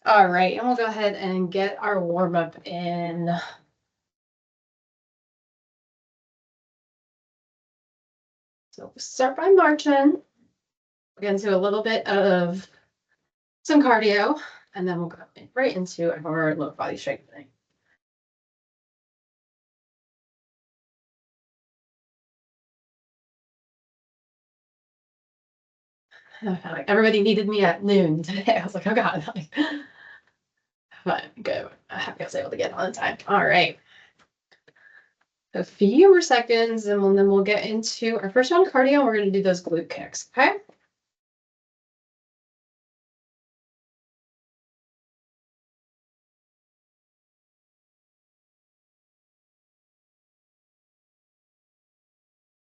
All right, and we'll go ahead and get our warm-up in. So start by marching. We're going to do a little bit of some cardio, and then we'll go right into our lower body strengthening. Like everybody needed me at noon today. I was like, oh God. But good. I'm happy I was able to get on time. All right. A few more seconds, and then we'll get into our first round of cardio. We're going to do those glute kicks. Okay.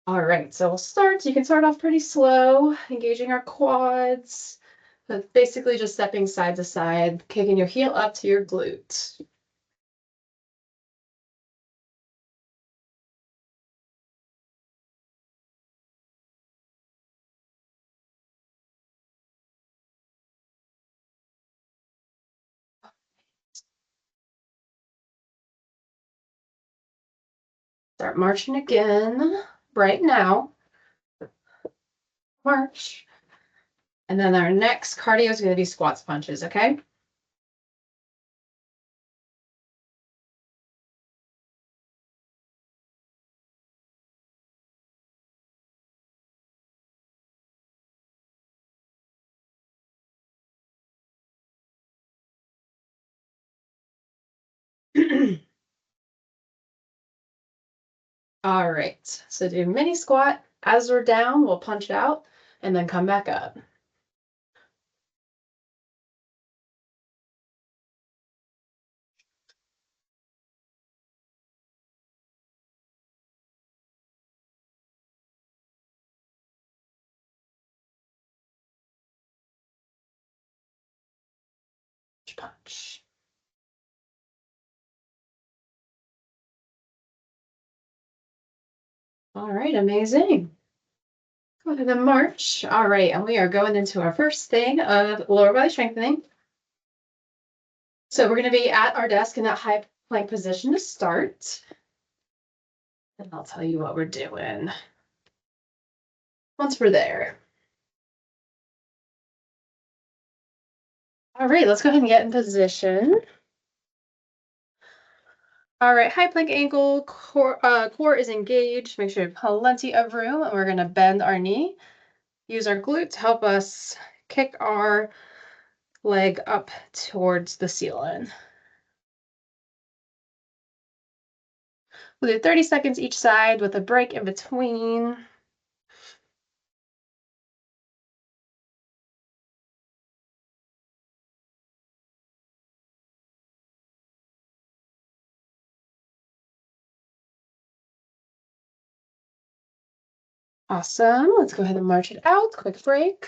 All right, so we'll start. You can start off pretty slow, engaging our quads. But basically just stepping side to side, kicking your heel up to your glute. Start marching again right now. March. And then our next cardio is going to be squats punches, okay? All right, so do mini squat. As we're down, we'll punch out and then come back up. Punch. All right, amazing. Go ahead and march. All right, and we are going into our first thing of lower body strengthening. So we're going to be at our desk in that high plank position to start. And I'll tell you what we're doing once we're there. All right, let's go ahead and get in position. All right, high plank ankle, core is engaged. Make sure you have plenty of room, and we're going to bend our knee. Use our glute to help us kick our leg up towards the ceiling. We'll do 30 seconds each side with a break in between. Awesome. Let's go ahead and march it out. Quick break.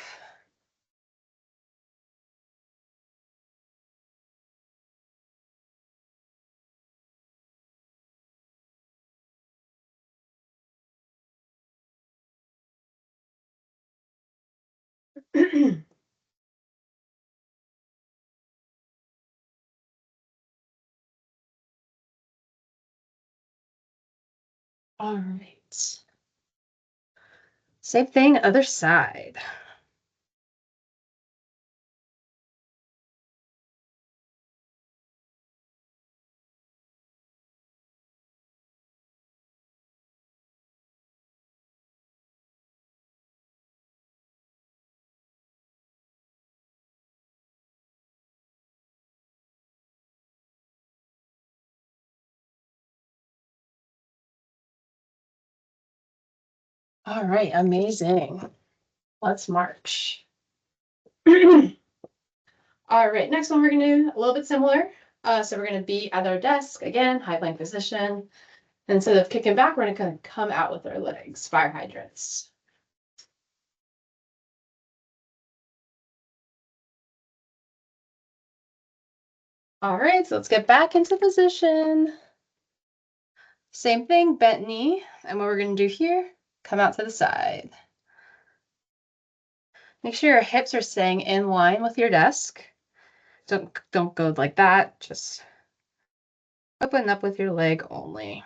All right. Same thing, other side. All right, amazing. Let's march. All right, next one we're gonna do a little bit similar. So we're gonna be at our desk, again, high plank position. And instead of kicking back, we're gonna come out with our legs, fire hydrants. All right, so let's get back into position. Same thing, bent knee. And what we're gonna do here, come out to the side. Make sure your hips are staying in line with your desk. Don't go like that. Just open up with your leg only.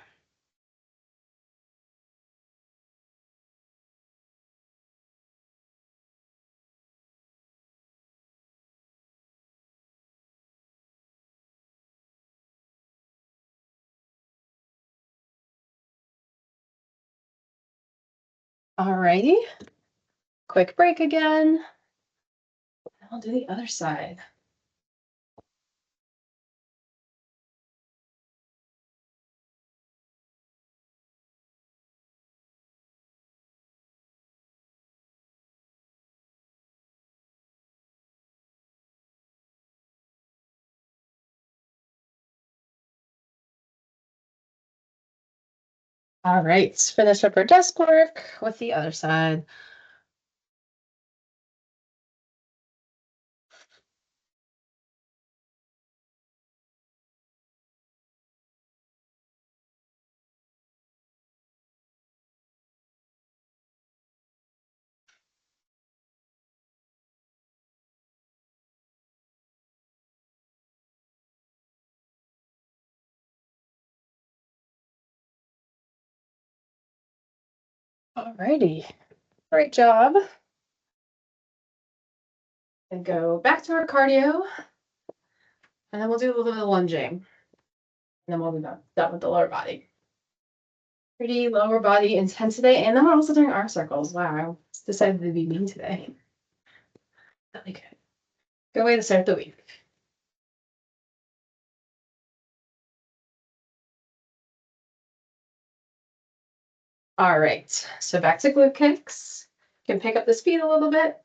Alrighty. Quick break again. I'll do the other side. All right, finish up our desk work with the other side. Alrighty, great job. And go back to our cardio. And then we'll do a little bit of lunging. And then we'll be done with the lower body. Pretty lower body intense today. And then we're also doing arm circles. Wow, I decided to be mean today. Really good. Good way to start the week. All right, so back to glute kicks. You can pick up the speed a little bit.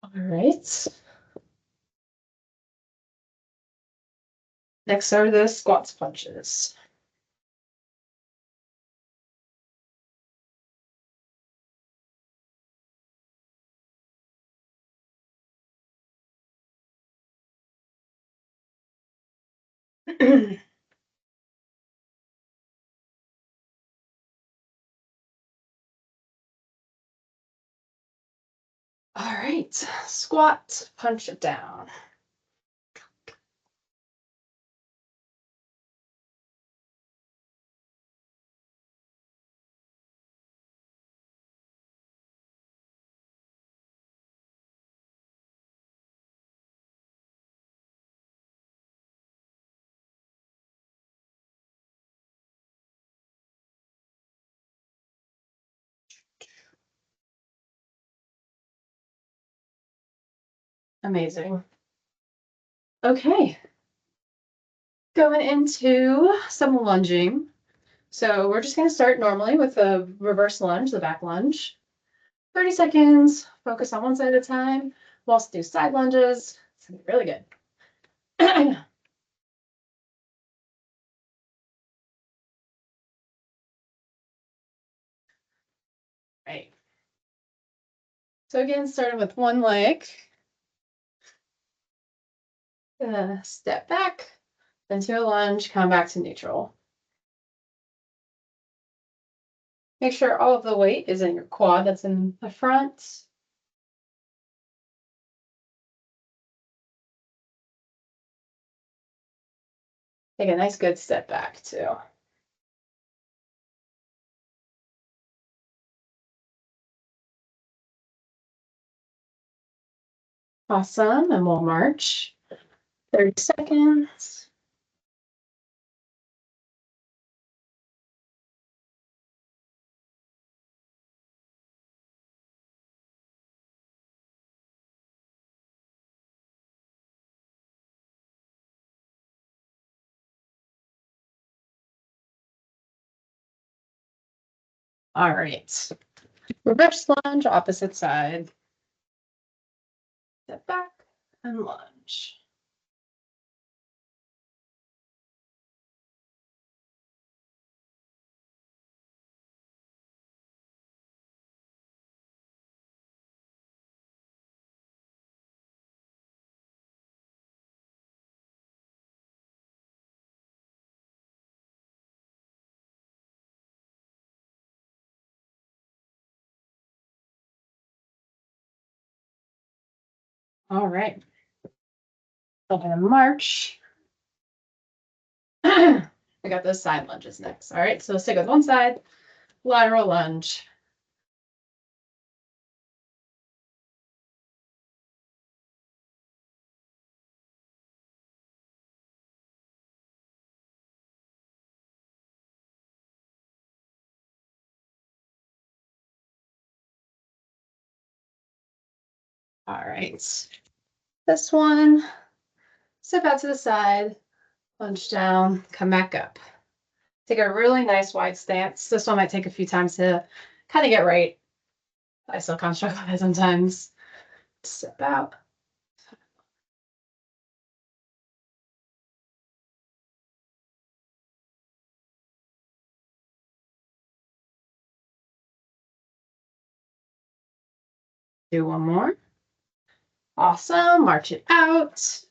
All right. Next are the squats punches. All right, squat, punch it down. Amazing. Okay. Going into some lunging. So we're just going to start normally with a reverse lunge, the back lunge. 30 seconds, focus on one side at a time. We'll also do side lunges. It's going to be really good. Right. So again, starting with one leg. Step back, into a lunge, come back to neutral. Make sure all of the weight is in your quad that's in the front. Take a nice good step back too. Awesome, and we'll march 30 seconds. All right, reverse lunge, opposite side. Step back and lunge. All right. Go ahead and march. I got those side lunges next. All right, so stick with one side, lateral lunge. All right. This one, step out to the side, lunge down, come back up. Take a really nice wide stance. This one might take a few times to kind of get right. I still kind of struggle with it sometimes. Step out. Do one more. Awesome. March it out.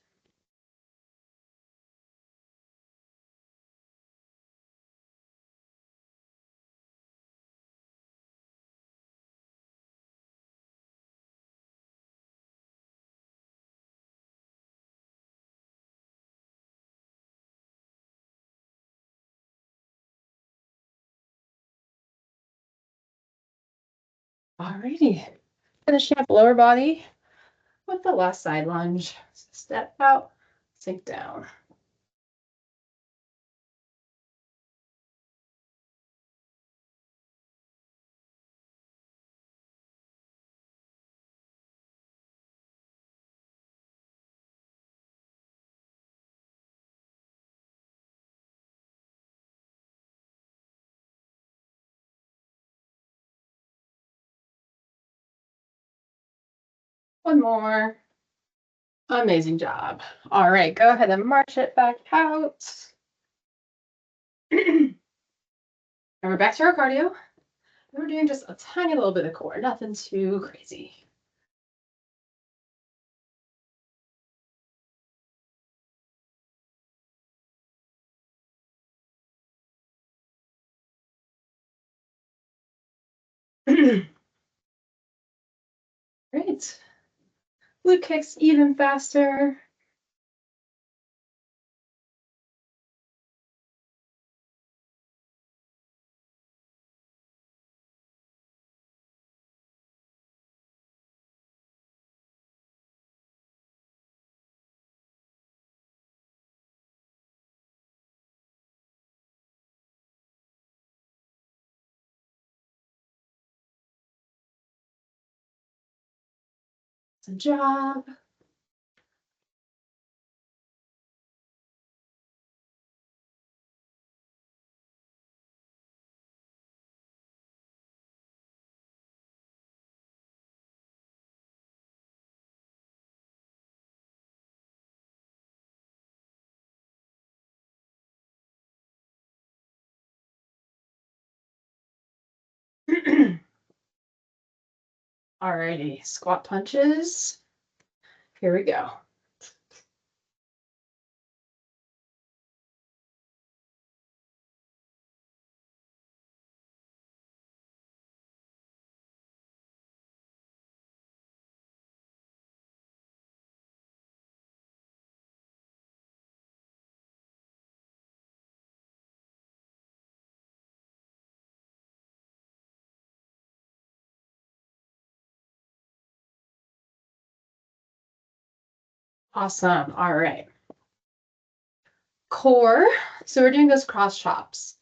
Alrighty. Finishing up lower body with the last side lunge. So step out, sink down. One more. Amazing job. All right, go ahead and march it back out. And we're back to our cardio. We're doing just a tiny little bit of core, nothing too crazy. Great. Glute kicks even faster. Good job. Alrighty, squat punches. Here we go. Awesome. All right. Core. So we're doing those cross chops.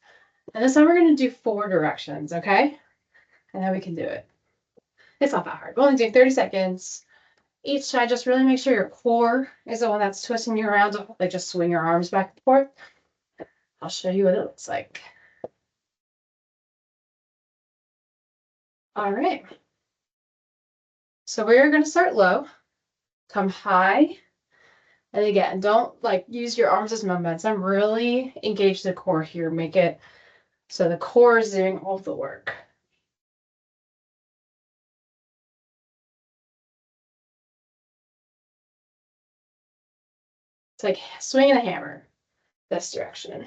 And this time we're going to do 4 directions, okay? And then we can do it. It's not that hard. We're only doing 30 seconds. Each side, just really make sure your core is the one that's twisting you around. Like just swing your arms back and forth. I'll show you what it looks like. All right. So we're going to start low, come high. And again, don't like use your arms as momentum. Really engage the core here. Make it so the core is doing all the work. It's like swinging a hammer this direction.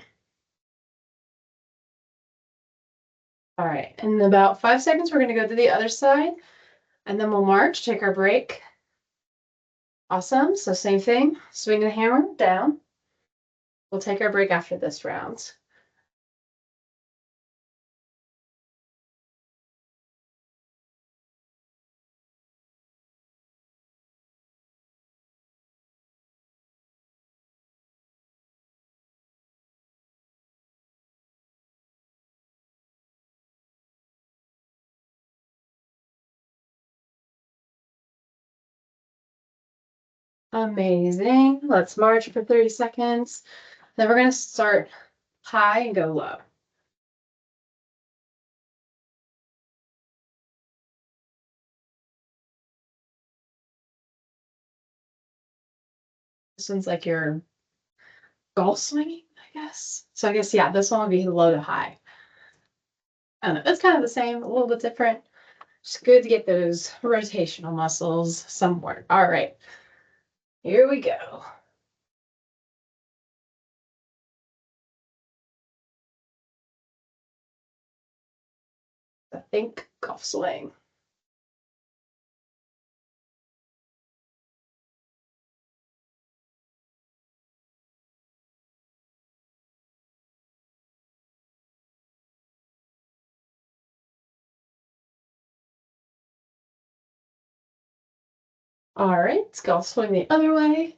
All right, in about 5 seconds, we're going to go to the other side, and then we'll march, take our break, Awesome. So same thing, swing the hammer down. We'll take our break after this round. Amazing. Let's march for 30 seconds. Then we're going to start high and go low. This one's like your golf swinging, I guess. So I guess, yeah, this one would be low to high. I don't know. It's kind of the same, a little bit different. Just good to get those rotational muscles somewhere. All right. Here we go. I think golf swing. All right, let's golf swing the other way.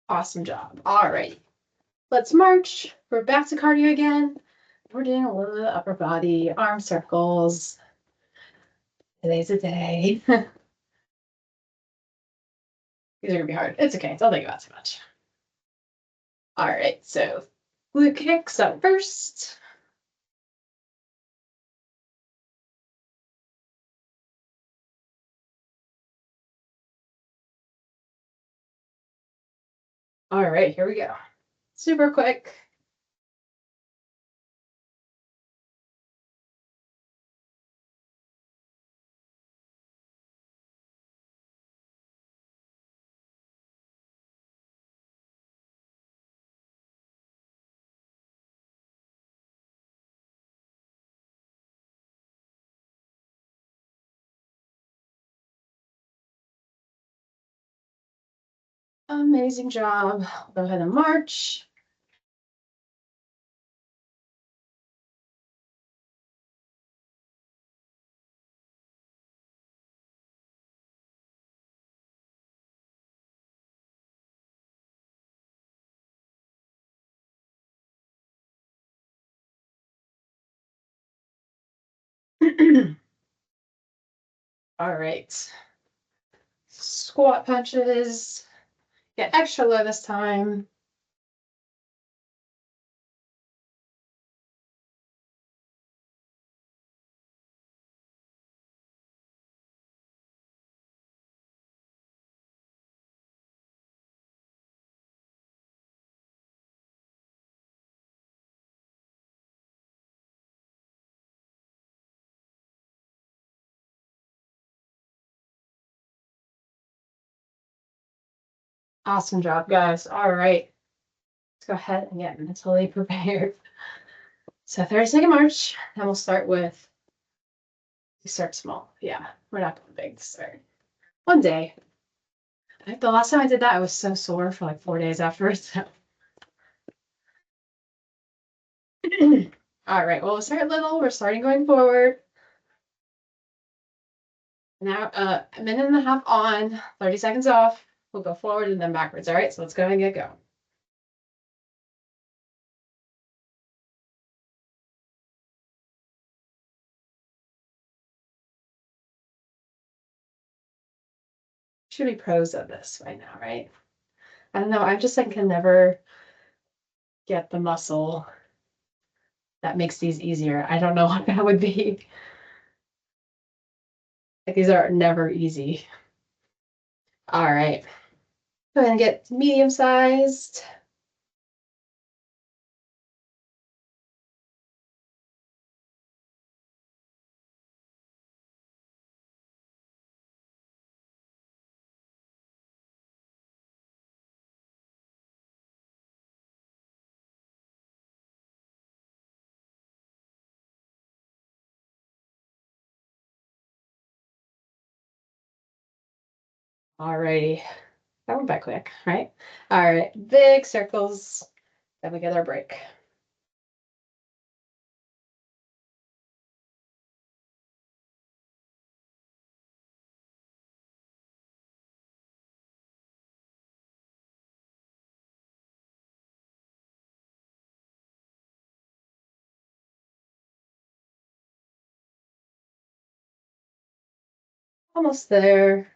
Awesome job. All right, let's march. We're back to cardio again. We're doing a little bit of upper body, arm circles. Today's a day. These are gonna be hard. It's okay. Don't think about it too much. All right, so glute kicks up first. All right, here we go. Super quick. Amazing job. Go ahead and march. All right. Squat punches. Get extra low this time. Awesome job, guys. All right. Let's go ahead and get mentally prepared. So 30-second march. Then we'll start with, we start small. Yeah, we're not going big to start. One day. The last time I did that, I was so sore for like 4 days afterwards. So. All right, well, we'll start little. We're starting going forward. Now, a minute and a half on, 30 seconds off. We'll go forward and then backwards. All right, so let's go and get going. Should be pros of this right now, right? I don't know. I'm just like can never get the muscle that makes these easier. I don't know what that would be. Like these are never easy. All right. Go ahead and get medium sized. Alrighty, that went by quick, right? All right, big circles. Then we get our break. Almost there.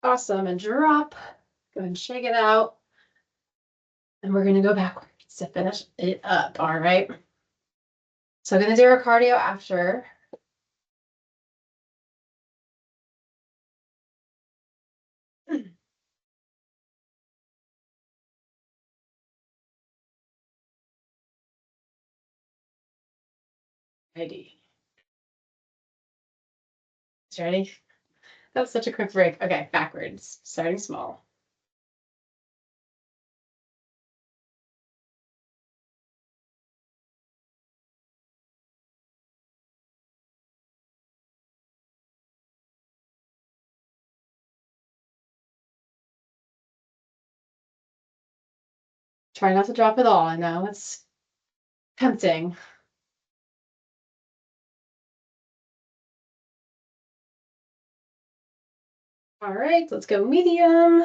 Awesome, and drop. Go ahead and shake it out. And we're gonna go backwards to finish it up, all right? So I'm gonna do our cardio after. Ready? Ready? That was such a quick break. Okay, backwards, starting small. Try not to drop it all. I know it's tempting. All right, let's go medium.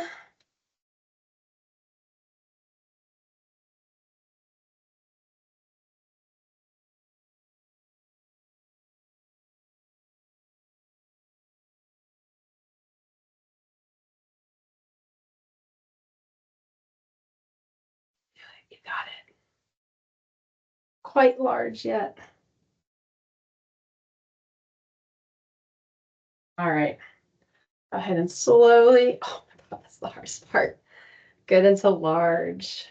You got it. Quite large yet. All right. Go ahead and slowly. Oh my God, that's the hardest part. Get into large.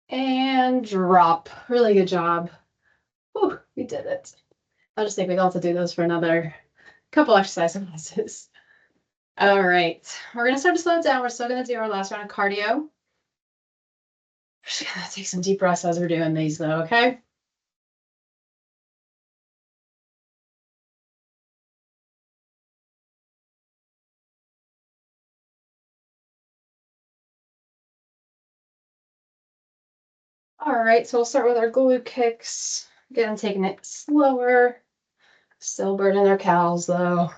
And drop. Really good job. Whew, we did it. I just think we got to do those for another couple exercises. All right, we're gonna start to slow it down. We're still gonna do our last round of cardio. We're just gonna take some deep breaths as we're doing these though, okay? All right, so we'll start with our glute kicks. Again, taking it slower. Still burning our calories though.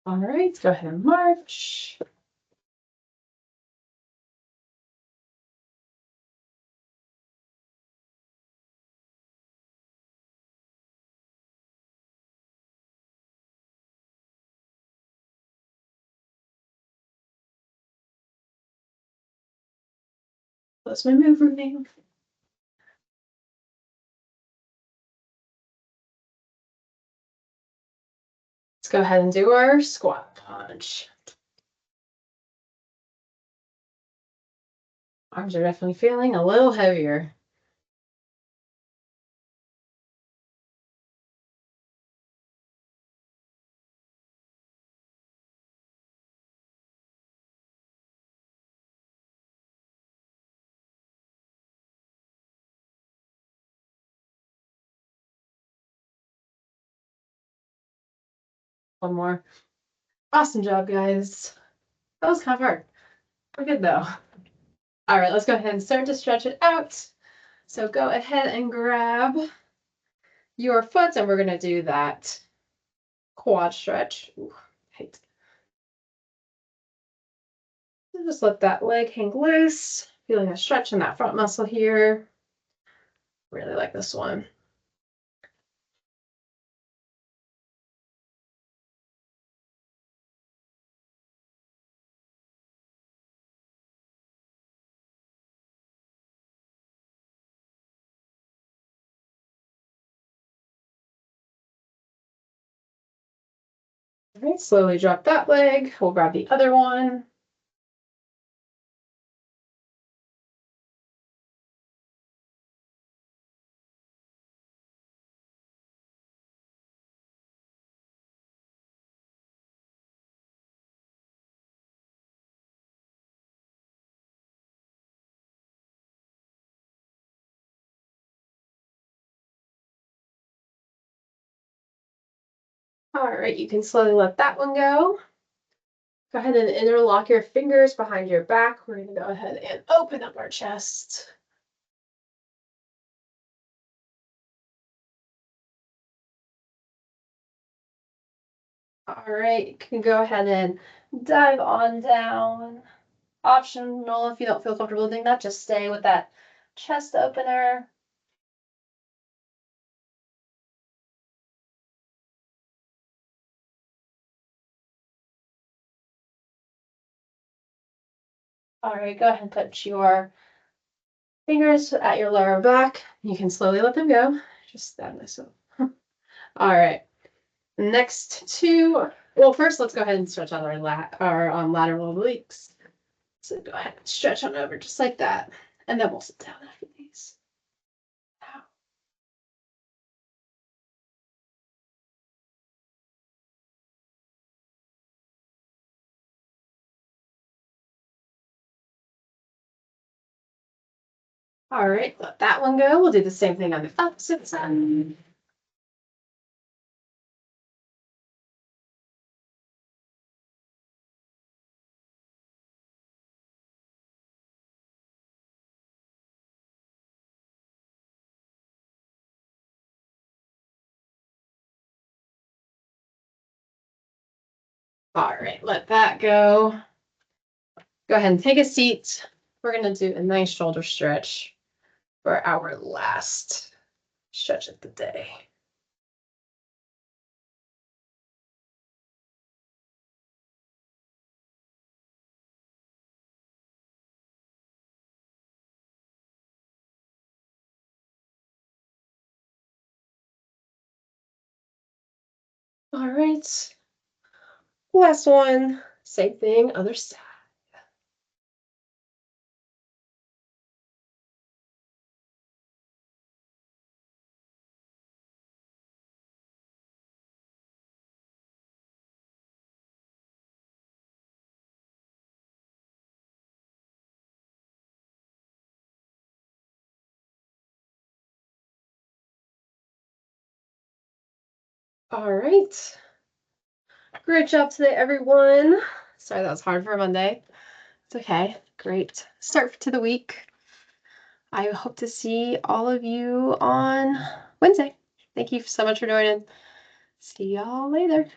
All right, go ahead and march. That's my move moving. Let's go ahead and do our squat punch. Arms are definitely feeling a little heavier. One more. Awesome job, guys. That was kind of hard. We're good though. All right, let's go ahead and start to stretch it out. So go ahead and grab your foot, and we're gonna do that quad stretch. Ooh, hate. Just let that leg hang loose. Feeling a stretch in that front muscle here. Really like this one. All right, slowly drop that leg. We'll grab the other one. All right, you can slowly let that one go. Go ahead and interlock your fingers behind your back. We're going to go ahead and open up our chest. All right, you can go ahead and dive on down. Optional if you don't feel comfortable doing that, just stay with that chest opener. All right, go ahead and touch your fingers at your lower back. You can slowly let them go. Just stab myself. All right. Next two. Well, first let's go ahead and stretch out our lateral obliques. So go ahead and stretch on over just like that, and then we'll sit down after these. All right, let that one go. We'll do the same thing on the opposite side. All right, let that go. Go ahead and take a seat. We're going to do a nice shoulder stretch for our last stretch of the day. All right. Last one. Same thing, other side. All right. Great job today, everyone. Sorry that was hard for a Monday. It's okay. Great start to the week. I hope to see all of you on Wednesday. Thank you so much for joining. See y'all later.